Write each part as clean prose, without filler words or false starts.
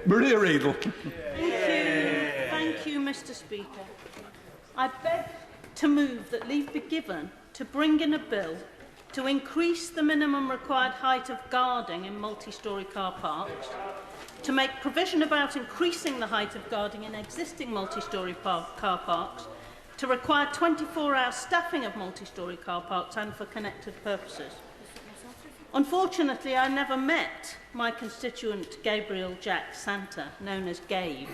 Maria Riedel. Thank you, Mr. Speaker. I beg to move that leave be given to bring in a bill to increase the minimum required height of guarding in multi-storey car parks, to make provision about increasing the height of guarding in existing multi-storey car parks, to require 24-hour staffing of multi-storey car parks and for connected purposes. Unfortunately, I never met my constituent Gabriel Jack Santa, known as Gabe.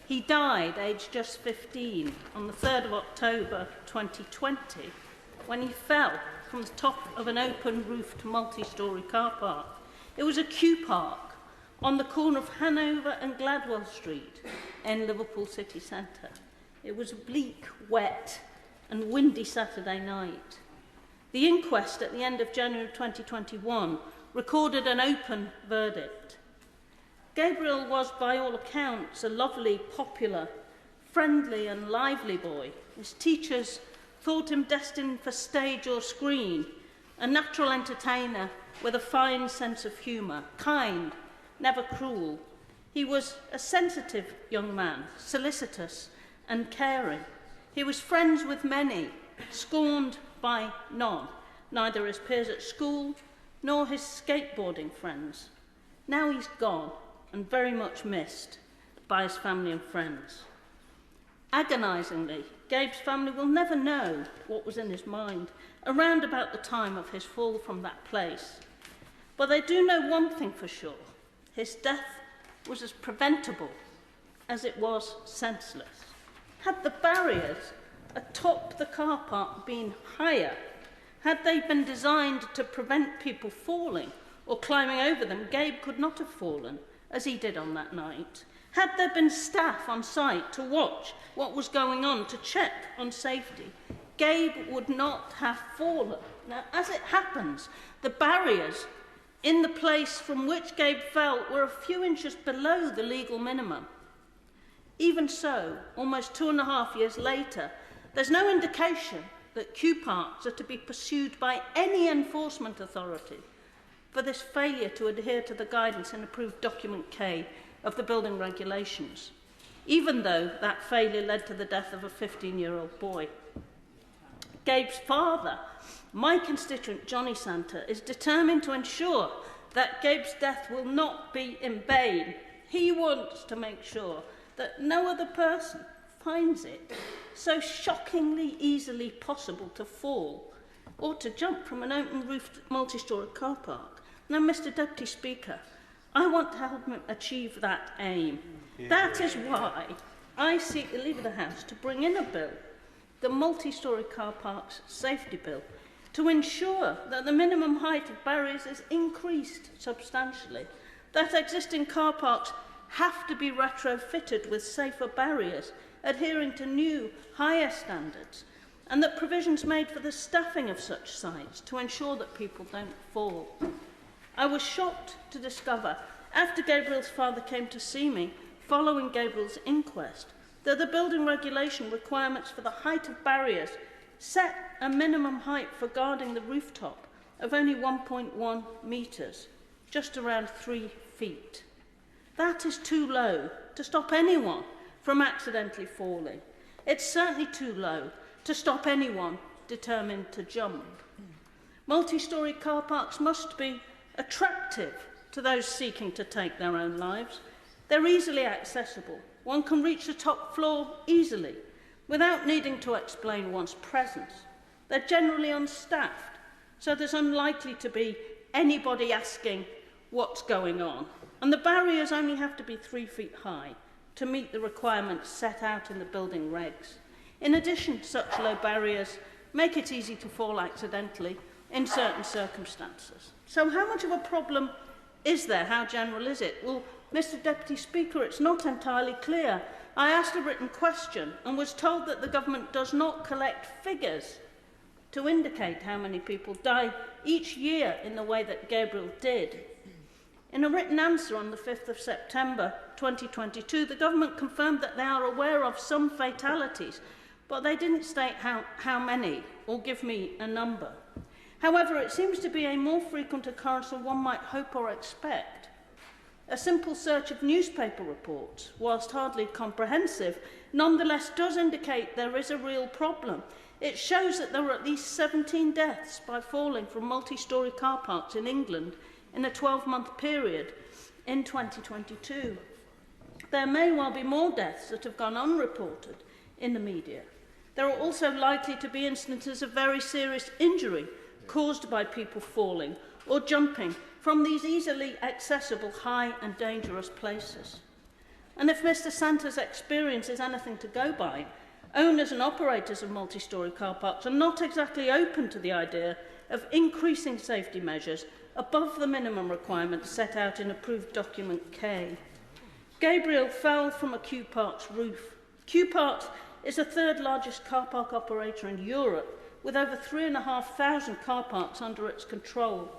He died, aged just 15, on the 3rd of October 2020, when he fell from the top of an open-roofed multi-storey car park. It was a Q Park on the corner of Hanover and Gladwell Street in Liverpool city centre. It was a bleak, wet and windy Saturday night. The inquest at the end of January 2021 recorded an open verdict. Gabriel was, by all accounts, a lovely, popular, friendly and lively boy. His teachers thought him destined for stage or screen, a natural entertainer with a fine sense of humour, kind, never cruel. He was a sensitive young man, solicitous and caring. He was friends with many, scorned by none, neither his peers at school nor his skateboarding friends. Now he's gone and very much missed by his family and friends. Agonisingly, Gabe's family will never know what was in his mind around about the time of his fall from that place. But they do know one thing for sure. His death was as preventable as it was senseless. Had the barriers atop the car park been higher, had they been designed to prevent people falling or climbing over them, Gabe could not have fallen, as he did on that night. Had there been staff on site to watch what was going on, to check on safety, Gabe would not have fallen. Now, as it happens, the barriers in the place from which Gabe fell were a few inches below the legal minimum. Even so, almost 2.5 years later, there's no indication that Q Parks are to be pursued by any enforcement authority for this failure to adhere to the guidance in approved document K of the building regulations, even though that failure led to the death of a 15-year-old boy. Gabe's father, my constituent Johnny Santa, is determined to ensure that Gabe's death will not be in vain. He wants to make sure that no other person finds it so shockingly easily possible to fall or to jump from an open-roofed multi-storey car park. Now, Mr. Deputy Speaker, I want to help him achieve that aim. That is why I seek the leave of the House to bring in a bill, the Multi-Storey Car Parks Safety Bill, to ensure that the minimum height of barriers is increased substantially, that existing car parks have to be retrofitted with safer barriers, adhering to new, higher standards, and that provisions made for the staffing of such sites to ensure that people don't fall. I was shocked to discover, after Gabriel's father came to see me, following Gabriel's inquest, that the building regulation requirements for the height of barriers set a minimum height for guarding the rooftop of only 1.1 metres, just around 3 feet. That is too low to stop anyone from accidentally falling. It's certainly too low to stop anyone determined to jump. Multi-storey car parks must be attractive to those seeking to take their own lives. They're easily accessible. One can reach the top floor easily without needing to explain one's presence. They're generally unstaffed, so there's unlikely to be anybody asking what's going on. And the barriers only have to be 3 feet high to meet the requirements set out in the building regs. In addition, such low barriers make it easy to fall accidentally in certain circumstances. So how much of a problem is there? How general is it? Well, Mr. Deputy Speaker, it's not entirely clear. I asked a written question and was told that the government does not collect figures to indicate how many people die each year in the way that Gabriel did. In a written answer on the 5th of September 2022, the government confirmed that they are aware of some fatalities, but they didn't state how many or give me a number. However, it seems to be a more frequent occurrence than one might hope or expect. A simple search of newspaper reports, whilst hardly comprehensive, nonetheless does indicate there is a real problem. It shows that there were at least 17 deaths by falling from multi-storey car parks in England in a 12-month period in 2022. There may well be more deaths that have gone unreported in the media. There are also likely to be instances of very serious injury caused by people falling or jumping from these easily accessible high and dangerous places. And if Mr Santa's experience is anything to go by, owners and operators of multi-storey car parks are not exactly open to the idea of increasing safety measures above the minimum requirements set out in approved document K. Gabriel fell from a Q Park's roof. Q Parks is the third largest car park operator in Europe, with over 3,500 car parks under its control.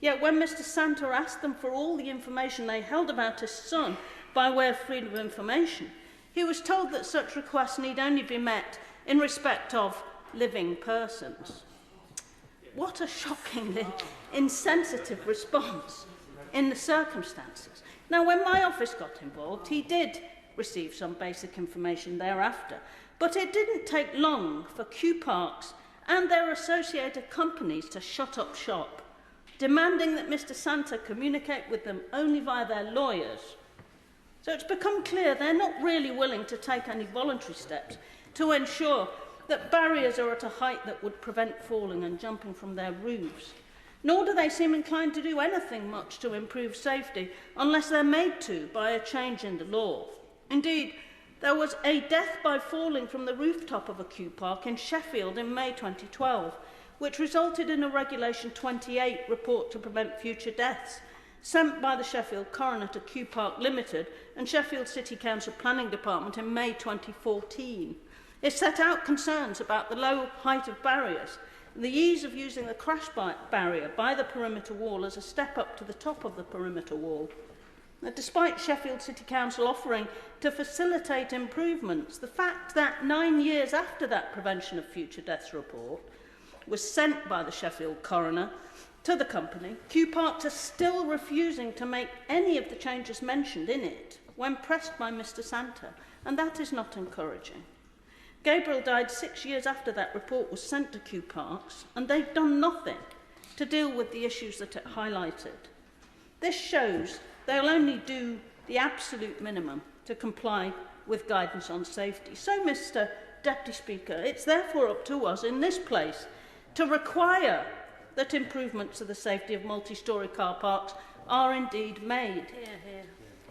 Yet when Mr Santa asked them for all the information they held about his son by way of freedom of information, he was told that such requests need only be met in respect of living persons. What a shockingly insensitive response in the circumstances. Now, when my office got involved, he did receive some basic information thereafter, but it didn't take long for Q Parks and their associated companies to shut up shop, demanding that Mr Santa communicate with them only via their lawyers. So it's become clear they're not really willing to take any voluntary steps to ensure that barriers are at a height that would prevent falling and jumping from their roofs. Nor do they seem inclined to do anything much to improve safety unless they're made to by a change in the law. Indeed, there was a death by falling from the rooftop of a Q Park in Sheffield in May 2012, which resulted in a Regulation 28 report to prevent future deaths, sent by the Sheffield Coroner to Q Park Limited and Sheffield City Council Planning Department in May 2014. It set out concerns about the low height of barriers and the ease of using the crash barrier by the perimeter wall as a step up to the top of the perimeter wall. Now, despite Sheffield City Council offering to facilitate improvements, the fact that 9 years after that Prevention of Future Deaths report was sent by the Sheffield Coroner to the company, Q Parks are still refusing to make any of the changes mentioned in it when pressed by Mr Santa, and that is not encouraging. Gabriel died 6 years after that report was sent to Q Parks, and they've done nothing to deal with the issues that it highlighted. This shows they'll only do the absolute minimum to comply with guidance on safety. So, Mr Deputy Speaker, it's therefore up to us in this place to require that improvements to the safety of multi-storey car parks are indeed made.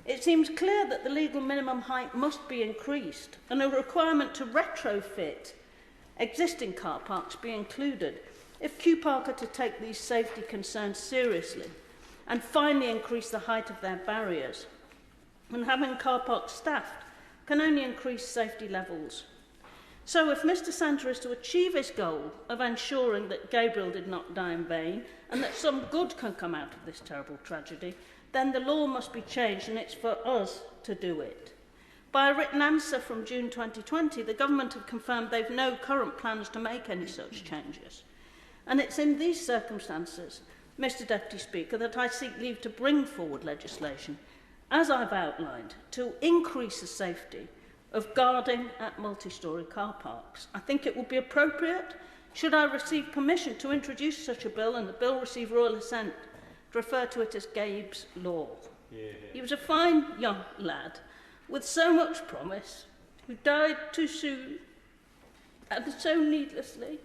It seems clear that the legal minimum height must be increased and a requirement to retrofit existing car parks be included if Q Park are to take these safety concerns seriously and finally increase the height of their barriers. And having car parks staffed can only increase safety levels. So if Mr Santa is to achieve his goal of ensuring that Gabriel did not die in vain and that some good can come out of this terrible tragedy, then the law must be changed, and it's for us to do it. By a written answer from June 2020, the government have confirmed they've no current plans to make any such changes. And it's in these circumstances, Mr Deputy Speaker, that I seek leave to bring forward legislation, as I've outlined, to increase the safety of guarding at multi-storey car parks. I think it would be appropriate, should I receive permission to introduce such a bill and the bill receive royal assent, to refer to it as Gabe's Law. He was a fine young lad with so much promise, who died too soon and so needlessly.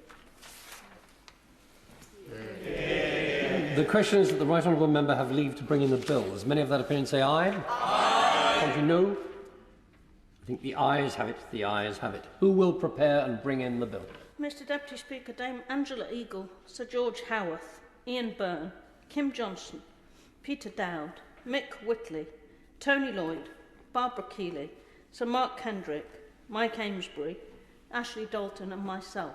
The question is that the Right Honourable Member have leave to bring in the bill. As many of that opinion say aye? Aye. Contrary, no? I think the ayes have it. The ayes have it. Who will prepare and bring in the bill? Mr Deputy Speaker, Dame Angela Eagle, Sir George Howarth, Ian Byrne, Kim Johnson, Peter Dowd, Mick Whitley, Tony Lloyd, Barbara Keeley, Sir Mark Kendrick, Mike Amesbury, Ashley Dalton and myself.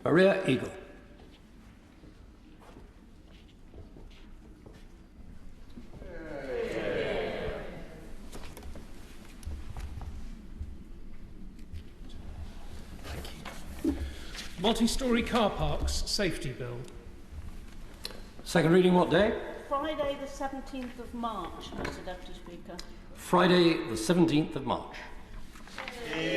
Maria Eagle. Multi-storey car parks safety bill. Second reading what day? Friday the 17th of March, Mr Deputy Speaker. Friday the 17th of March.